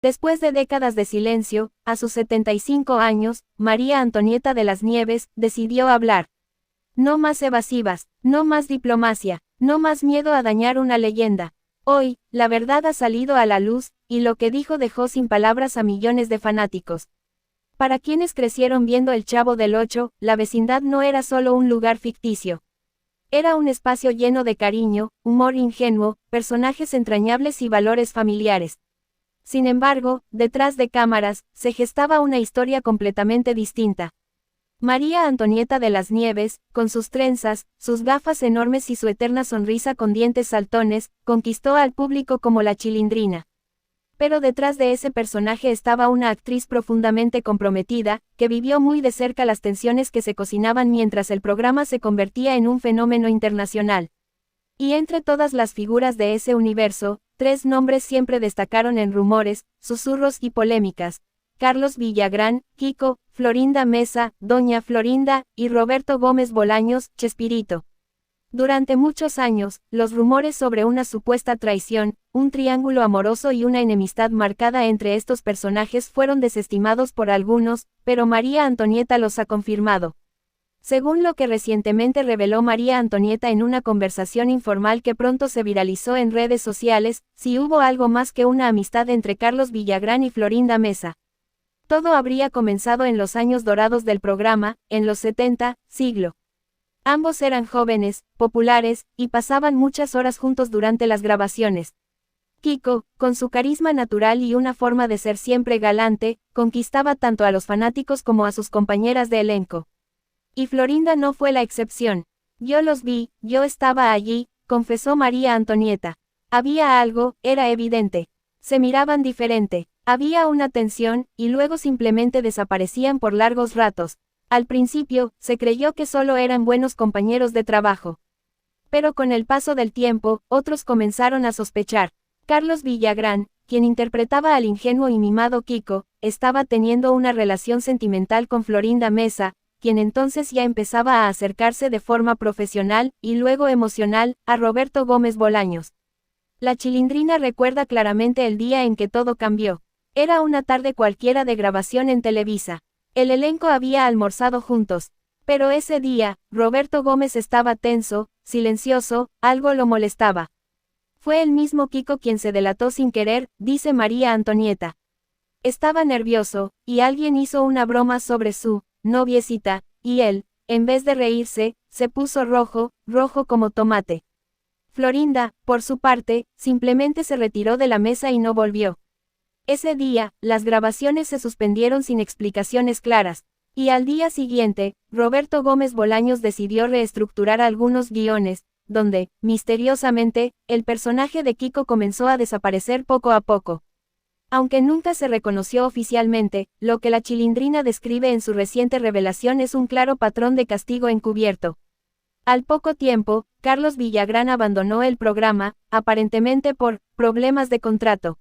Después de décadas de silencio, a sus 75 años, María Antonieta de las Nieves decidió hablar. No más evasivas, no más diplomacia, no más miedo a dañar una leyenda. Hoy, la verdad ha salido a la luz, y lo que dijo dejó sin palabras a millones de fanáticos. Para quienes crecieron viendo El Chavo del Ocho, la vecindad no era solo un lugar ficticio. Era un espacio lleno de cariño, humor ingenuo, personajes entrañables y valores familiares. Sin embargo, detrás de cámaras, se gestaba una historia completamente distinta. María Antonieta de las Nieves, con sus trenzas, sus gafas enormes y su eterna sonrisa con dientes saltones, conquistó al público como la Chilindrina. Pero detrás de ese personaje estaba una actriz profundamente comprometida, que vivió muy de cerca las tensiones que se cocinaban mientras el programa se convertía en un fenómeno internacional. Y entre todas las figuras de ese universo, 3 nombres siempre destacaron en rumores, susurros y polémicas: Carlos Villagrán, Kiko, Florinda Mesa, Doña Florinda, y Roberto Gómez Bolaños, Chespirito. Durante muchos años, los rumores sobre una supuesta traición, un triángulo amoroso y una enemistad marcada entre estos personajes fueron desestimados por algunos, pero María Antonieta los ha confirmado. Según lo que recientemente reveló María Antonieta en una conversación informal que pronto se viralizó en redes sociales, sí hubo algo más que una amistad entre Carlos Villagrán y Florinda Mesa. Todo habría comenzado en los años dorados del programa, en los 70, siglo. Ambos eran jóvenes, populares, y pasaban muchas horas juntos durante las grabaciones. Kiko, con su carisma natural y una forma de ser siempre galante, conquistaba tanto a los fanáticos como a sus compañeras de elenco. Y Florinda no fue la excepción. Yo los vi, yo estaba allí, confesó María Antonieta. Había algo, era evidente. Se miraban diferente. Había una tensión, y luego simplemente desaparecían por largos ratos. Al principio, se creyó que solo eran buenos compañeros de trabajo. Pero con el paso del tiempo, otros comenzaron a sospechar. Carlos Villagrán, quien interpretaba al ingenuo y mimado Kiko, estaba teniendo una relación sentimental con Florinda Mesa, quien entonces ya empezaba a acercarse de forma profesional, y luego emocional, a Roberto Gómez Bolaños. La Chilindrina recuerda claramente el día en que todo cambió. Era una tarde cualquiera de grabación en Televisa. El elenco había almorzado juntos. Pero ese día, Roberto Gómez estaba tenso, silencioso, algo lo molestaba. Fue el mismo Kiko quien se delató sin querer, dice María Antonieta. Estaba nervioso, y alguien hizo una broma sobre su noviecita, y él, en vez de reírse, se puso rojo, rojo como tomate. Florinda, por su parte, simplemente se retiró de la mesa y no volvió. Ese día, las grabaciones se suspendieron sin explicaciones claras, y al día siguiente, Roberto Gómez Bolaños decidió reestructurar algunos guiones, donde, misteriosamente, el personaje de Kiko comenzó a desaparecer poco a poco. Aunque nunca se reconoció oficialmente, lo que la Chilindrina describe en su reciente revelación es un claro patrón de castigo encubierto. Al poco tiempo, Carlos Villagrán abandonó el programa, aparentemente por problemas de contrato.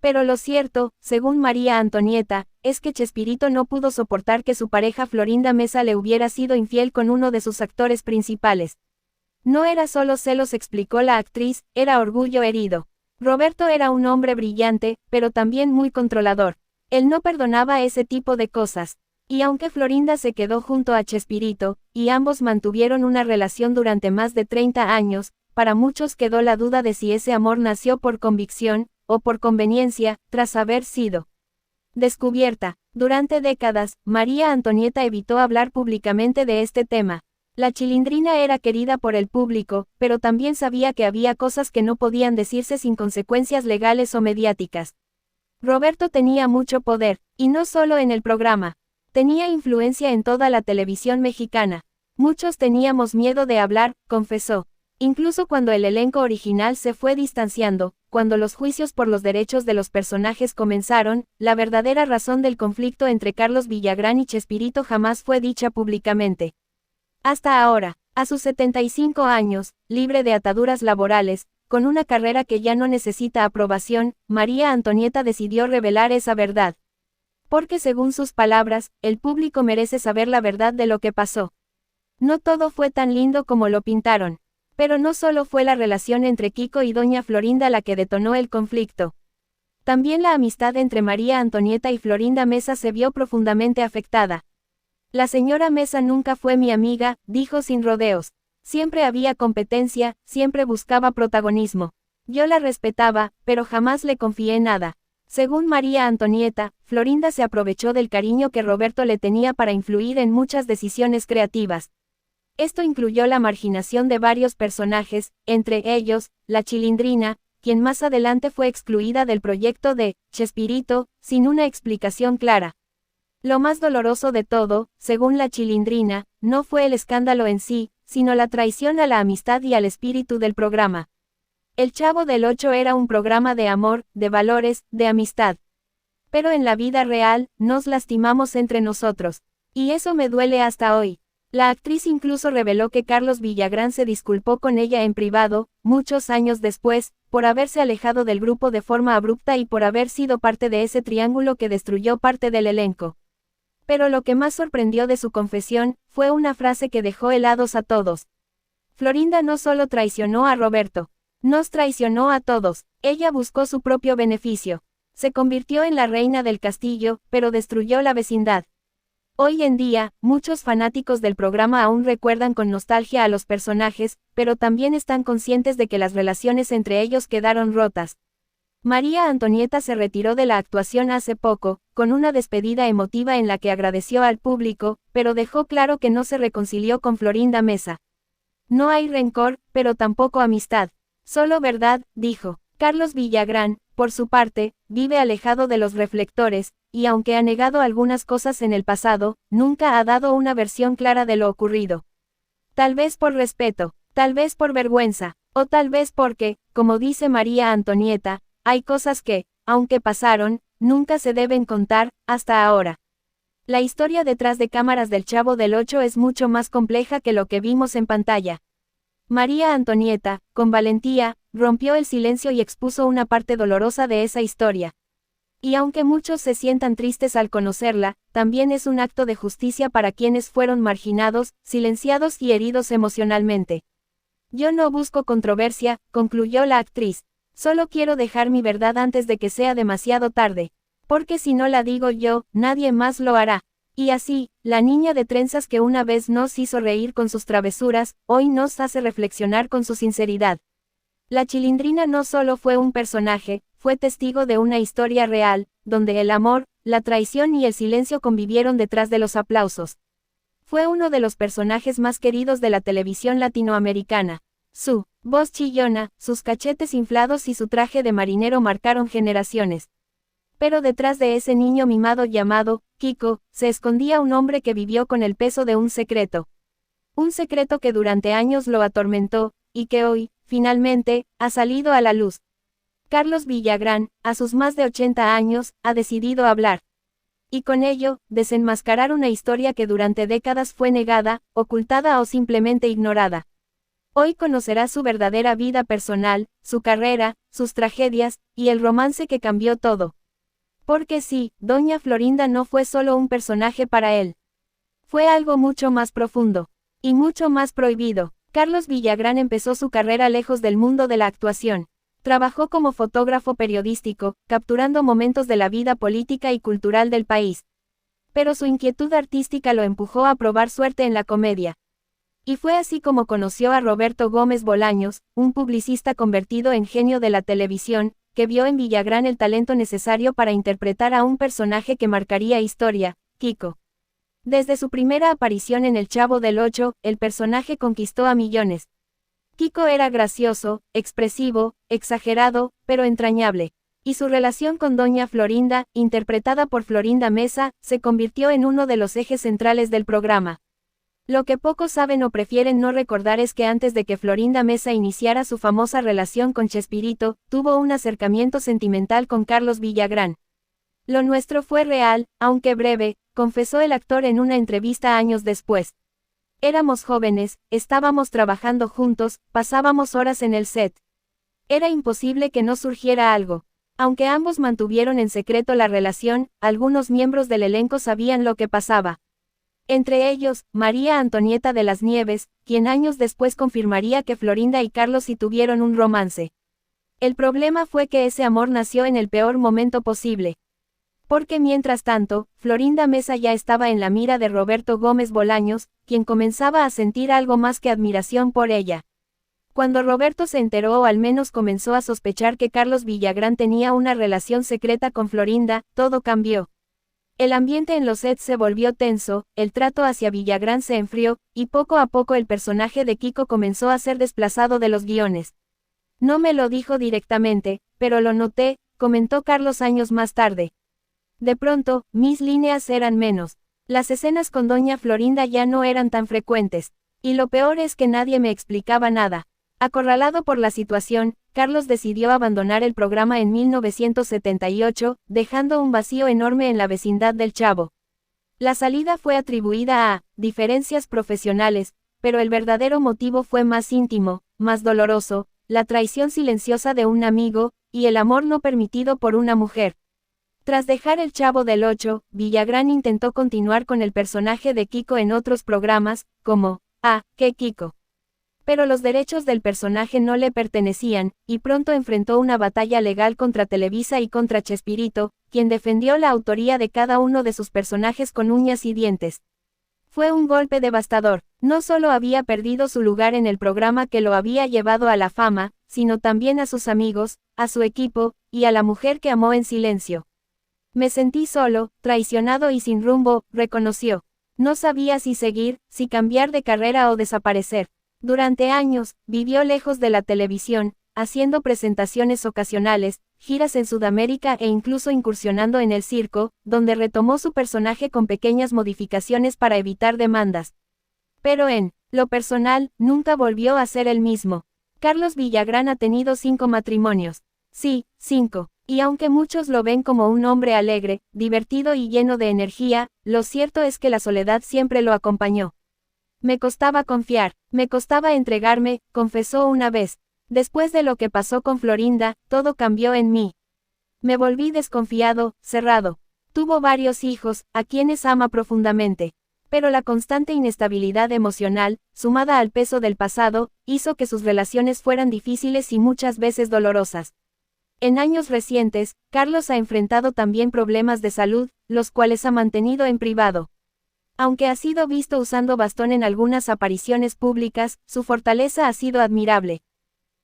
Pero lo cierto, según María Antonieta, es que Chespirito no pudo soportar que su pareja Florinda Mesa le hubiera sido infiel con uno de sus actores principales. No era solo celos, explicó la actriz, era orgullo herido. Roberto era un hombre brillante, pero también muy controlador. Él no perdonaba ese tipo de cosas. Y aunque Florinda se quedó junto a Chespirito, y ambos mantuvieron una relación durante más de 30 años, para muchos quedó la duda de si ese amor nació por convicción, o por conveniencia, tras haber sido descubierta. Durante décadas, María Antonieta evitó hablar públicamente de este tema. La Chilindrina era querida por el público, pero también sabía que había cosas que no podían decirse sin consecuencias legales o mediáticas. Roberto tenía mucho poder, y no solo en el programa. Tenía influencia en toda la televisión mexicana. Muchos teníamos miedo de hablar, confesó. Incluso cuando el elenco original se fue distanciando, cuando los juicios por los derechos de los personajes comenzaron, la verdadera razón del conflicto entre Carlos Villagrán y Chespirito jamás fue dicha públicamente. Hasta ahora, a sus 75 años, libre de ataduras laborales, con una carrera que ya no necesita aprobación, María Antonieta decidió revelar esa verdad. Porque según sus palabras, el público merece saber la verdad de lo que pasó. No todo fue tan lindo como lo pintaron. Pero no solo fue la relación entre Kiko y Doña Florinda la que detonó el conflicto. También la amistad entre María Antonieta y Florinda Mesa se vio profundamente afectada. La señora Mesa nunca fue mi amiga, dijo sin rodeos. Siempre había competencia, siempre buscaba protagonismo. Yo la respetaba, pero jamás le confié nada. Según María Antonieta, Florinda se aprovechó del cariño que Roberto le tenía para influir en muchas decisiones creativas. Esto incluyó la marginación de varios personajes, entre ellos, la Chilindrina, quien más adelante fue excluida del proyecto de Chespirito, sin una explicación clara. Lo más doloroso de todo, según la Chilindrina, no fue el escándalo en sí, sino la traición a la amistad y al espíritu del programa. El Chavo del Ocho era un programa de amor, de valores, de amistad. Pero en la vida real, nos lastimamos entre nosotros. Y eso me duele hasta hoy. La actriz incluso reveló que Carlos Villagrán se disculpó con ella en privado, muchos años después, por haberse alejado del grupo de forma abrupta y por haber sido parte de ese triángulo que destruyó parte del elenco. Pero lo que más sorprendió de su confesión, fue una frase que dejó helados a todos. Florinda no solo traicionó a Roberto, nos traicionó a todos, ella buscó su propio beneficio. Se convirtió en la reina del castillo, pero destruyó la vecindad. Hoy en día, muchos fanáticos del programa aún recuerdan con nostalgia a los personajes, pero también están conscientes de que las relaciones entre ellos quedaron rotas. María Antonieta se retiró de la actuación hace poco, con una despedida emotiva en la que agradeció al público, pero dejó claro que no se reconcilió con Florinda Mesa. No hay rencor, pero tampoco amistad. Solo verdad, dijo. Carlos Villagrán, por su parte, vive alejado de los reflectores, y aunque ha negado algunas cosas en el pasado, nunca ha dado una versión clara de lo ocurrido. Tal vez por respeto, tal vez por vergüenza, o tal vez porque, como dice María Antonieta, hay cosas que, aunque pasaron, nunca se deben contar, hasta ahora. La historia detrás de cámaras del Chavo del Ocho es mucho más compleja que lo que vimos en pantalla. María Antonieta, con valentía, rompió el silencio y expuso una parte dolorosa de esa historia. Y aunque muchos se sientan tristes al conocerla, también es un acto de justicia para quienes fueron marginados, silenciados y heridos emocionalmente. Yo no busco controversia, concluyó la actriz. Solo quiero dejar mi verdad antes de que sea demasiado tarde. Porque si no la digo yo, nadie más lo hará. Y así, la niña de trenzas que una vez nos hizo reír con sus travesuras, hoy nos hace reflexionar con su sinceridad. La Chilindrina no solo fue un personaje, fue testigo de una historia real, donde el amor, la traición y el silencio convivieron detrás de los aplausos. Fue uno de los personajes más queridos de la televisión latinoamericana. Su voz chillona, sus cachetes inflados y su traje de marinero marcaron generaciones. Pero detrás de ese niño mimado llamado Kiko, se escondía un hombre que vivió con el peso de un secreto. Un secreto que durante años lo atormentó, y que hoy, finalmente, ha salido a la luz. Carlos Villagrán, a sus más de 80 años, ha decidido hablar. Y con ello, desenmascarar una historia que durante décadas fue negada, ocultada o simplemente ignorada. Hoy conocerá su verdadera vida personal, su carrera, sus tragedias, y el romance que cambió todo. Porque sí, Doña Florinda no fue solo un personaje para él. Fue algo mucho más profundo. Y mucho más prohibido. Carlos Villagrán empezó su carrera lejos del mundo de la actuación. Trabajó como fotógrafo periodístico, capturando momentos de la vida política y cultural del país. Pero su inquietud artística lo empujó a probar suerte en la comedia. Y fue así como conoció a Roberto Gómez Bolaños, un publicista convertido en genio de la televisión, que vio en Villagrán el talento necesario para interpretar a un personaje que marcaría historia, Kiko. Desde su primera aparición en El Chavo del Ocho, el personaje conquistó a millones. Kiko era gracioso, expresivo, exagerado, pero entrañable. Y su relación con Doña Florinda, interpretada por Florinda Mesa, se convirtió en uno de los ejes centrales del programa. Lo que pocos saben o prefieren no recordar es que antes de que Florinda Mesa iniciara su famosa relación con Chespirito, tuvo un acercamiento sentimental con Carlos Villagrán. Lo nuestro fue real, aunque breve, confesó el actor en una entrevista años después. Éramos jóvenes, estábamos trabajando juntos, pasábamos horas en el set. Era imposible que no surgiera algo. Aunque ambos mantuvieron en secreto la relación, algunos miembros del elenco sabían lo que pasaba. Entre ellos, María Antonieta de las Nieves, quien años después confirmaría que Florinda y Carlos sí tuvieron un romance. El problema fue que ese amor nació en el peor momento posible. Porque mientras tanto, Florinda Mesa ya estaba en la mira de Roberto Gómez Bolaños, quien comenzaba a sentir algo más que admiración por ella. Cuando Roberto se enteró o al menos comenzó a sospechar que Carlos Villagrán tenía una relación secreta con Florinda, todo cambió. El ambiente en los sets se volvió tenso, el trato hacia Villagrán se enfrió, y poco a poco el personaje de Kiko comenzó a ser desplazado de los guiones. No me lo dijo directamente, pero lo noté, comentó Carlos años más tarde. De pronto, mis líneas eran menos. Las escenas con doña Florinda ya no eran tan frecuentes. Y lo peor es que nadie me explicaba nada. Acorralado por la situación, Carlos decidió abandonar el programa en 1978, dejando un vacío enorme en la vecindad del Chavo. La salida fue atribuida a diferencias profesionales, pero el verdadero motivo fue más íntimo, más doloroso, la traición silenciosa de un amigo, y el amor no permitido por una mujer. Tras dejar el Chavo del Ocho, Villagrán intentó continuar con el personaje de Kiko en otros programas, como ¿Qué Kiko? Pero los derechos del personaje no le pertenecían, y pronto enfrentó una batalla legal contra Televisa y contra Chespirito, quien defendió la autoría de cada uno de sus personajes con uñas y dientes. Fue un golpe devastador. No solo había perdido su lugar en el programa que lo había llevado a la fama, sino también a sus amigos, a su equipo, y a la mujer que amó en silencio. Me sentí solo, traicionado y sin rumbo, reconoció. No sabía si seguir, si cambiar de carrera o desaparecer. Durante años, vivió lejos de la televisión, haciendo presentaciones ocasionales, giras en Sudamérica e incluso incursionando en el circo, donde retomó su personaje con pequeñas modificaciones para evitar demandas. Pero en lo personal, nunca volvió a ser el mismo. Carlos Villagrán ha tenido 5 matrimonios. Sí, 5. Y aunque muchos lo ven como un hombre alegre, divertido y lleno de energía, lo cierto es que la soledad siempre lo acompañó. Me costaba confiar, me costaba entregarme, confesó una vez. Después de lo que pasó con Florinda, todo cambió en mí. Me volví desconfiado, cerrado. Tuvo varios hijos, a quienes ama profundamente. Pero la constante inestabilidad emocional, sumada al peso del pasado, hizo que sus relaciones fueran difíciles y muchas veces dolorosas. En años recientes, Carlos ha enfrentado también problemas de salud, los cuales ha mantenido en privado. Aunque ha sido visto usando bastón en algunas apariciones públicas, su fortaleza ha sido admirable.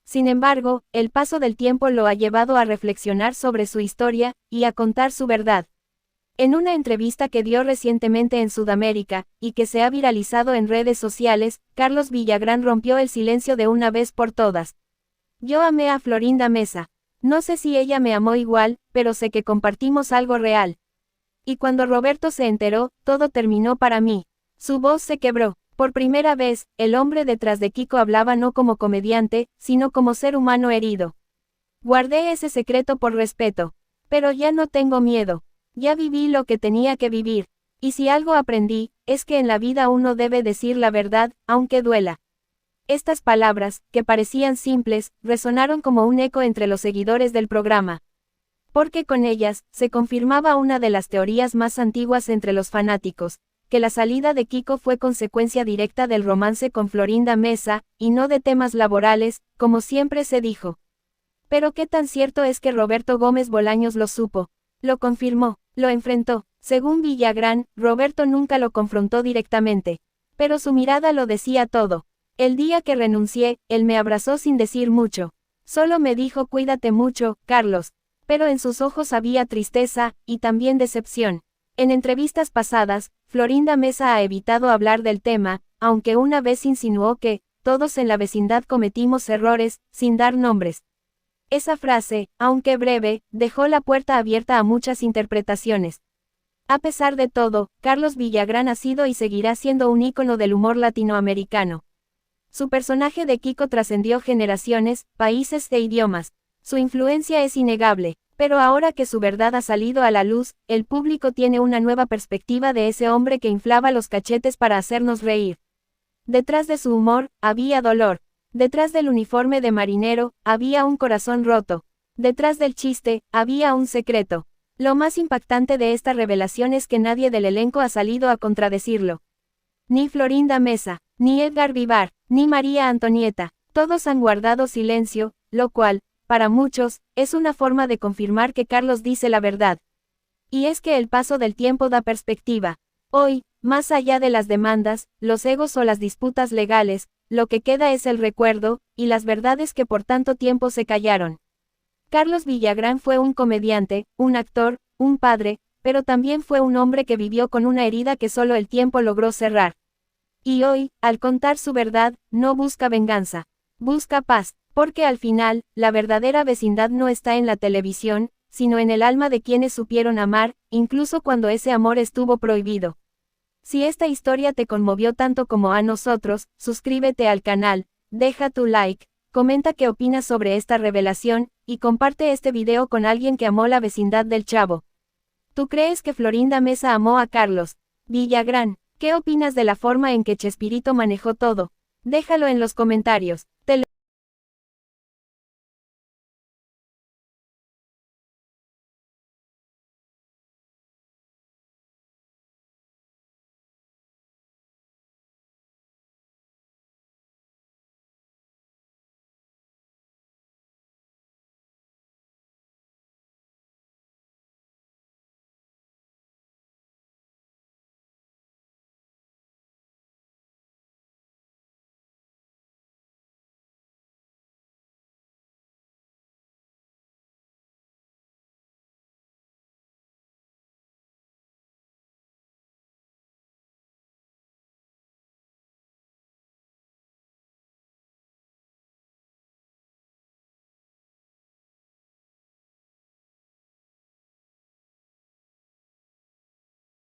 Sin embargo, el paso del tiempo lo ha llevado a reflexionar sobre su historia, y a contar su verdad. En una entrevista que dio recientemente en Sudamérica, y que se ha viralizado en redes sociales, Carlos Villagrán rompió el silencio de una vez por todas. Yo amé a Florinda Mesa. No sé si ella me amó igual, pero sé que compartimos algo real. Y cuando Roberto se enteró, todo terminó para mí. Su voz se quebró. Por primera vez, el hombre detrás de Kiko hablaba no como comediante, sino como ser humano herido. Guardé ese secreto por respeto. Pero ya no tengo miedo. Ya viví lo que tenía que vivir. Y si algo aprendí, es que en la vida uno debe decir la verdad, aunque duela. Estas palabras, que parecían simples, resonaron como un eco entre los seguidores del programa. Porque con ellas, se confirmaba una de las teorías más antiguas entre los fanáticos, que la salida de Kiko fue consecuencia directa del romance con Florinda Mesa, y no de temas laborales, como siempre se dijo. Pero qué tan cierto es que Roberto Gómez Bolaños lo supo, lo confirmó, lo enfrentó. Según Villagrán, Roberto nunca lo confrontó directamente. Pero su mirada lo decía todo. El día que renuncié, él me abrazó sin decir mucho. Solo me dijo cuídate mucho, Carlos. Pero en sus ojos había tristeza, y también decepción. En entrevistas pasadas, Florinda Mesa ha evitado hablar del tema, aunque una vez insinuó que, todos en la vecindad cometimos errores, sin dar nombres. Esa frase, aunque breve, dejó la puerta abierta a muchas interpretaciones. A pesar de todo, Carlos Villagrán ha sido y seguirá siendo un ícono del humor latinoamericano. Su personaje de Kiko trascendió generaciones, países e idiomas. Su influencia es innegable, pero ahora que su verdad ha salido a la luz, el público tiene una nueva perspectiva de ese hombre que inflaba los cachetes para hacernos reír. Detrás de su humor, había dolor. Detrás del uniforme de marinero, había un corazón roto. Detrás del chiste, había un secreto. Lo más impactante de esta revelación es que nadie del elenco ha salido a contradecirlo. Ni Florinda Mesa, ni Edgar Vivar, ni María Antonieta, todos han guardado silencio, lo cual, para muchos, es una forma de confirmar que Carlos dice la verdad. Y es que el paso del tiempo da perspectiva. Hoy, más allá de las demandas, los egos o las disputas legales, lo que queda es el recuerdo, y las verdades que por tanto tiempo se callaron. Carlos Villagrán fue un comediante, un actor, un padre, pero también fue un hombre que vivió con una herida que solo el tiempo logró cerrar. Y hoy, al contar su verdad, no busca venganza. Busca paz, porque al final, la verdadera vecindad no está en la televisión, sino en el alma de quienes supieron amar, incluso cuando ese amor estuvo prohibido. Si esta historia te conmovió tanto como a nosotros, suscríbete al canal, deja tu like, comenta qué opinas sobre esta revelación, y comparte este video con alguien que amó la vecindad del Chavo. ¿Tú crees que Florinda Mesa amó a Carlos Villagrán? ¿Qué opinas de la forma en que Chespirito manejó todo? Déjalo en los comentarios.